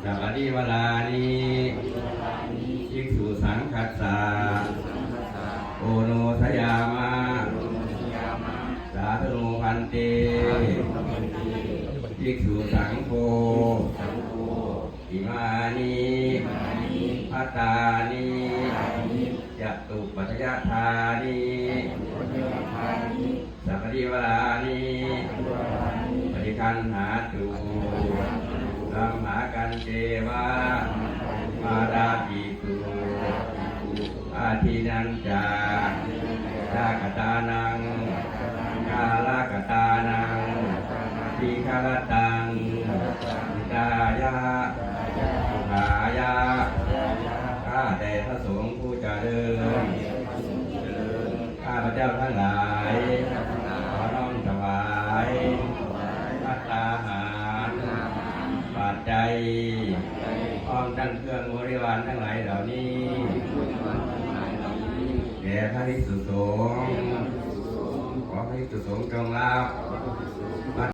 สัพพะวลานิภิกษุสังคัสสะโอโนทยามะสาธุโนพันเตภิกษุสังโฆอิมานิภัตตานิจตุปัฏฐยธานิสัพพะวลานิปฏิคันหาตุธัมมากันเจวะมาดาปิตุอาทินันจาดากตานังกาลกตานังทีฆารตังดายะสุขายะข้าแต่พระสงฆ์ผู้เจริญข้าพระเจ้าทั้งหลายขอน้อมถวายภัตตาหารปัจจัยพร้อมทั้งเครื่องบริวารทั้งหลายเหล่านี้แด่พระภิกษุสงฆ์ขอพระภิกษุสงฆ์จงรับ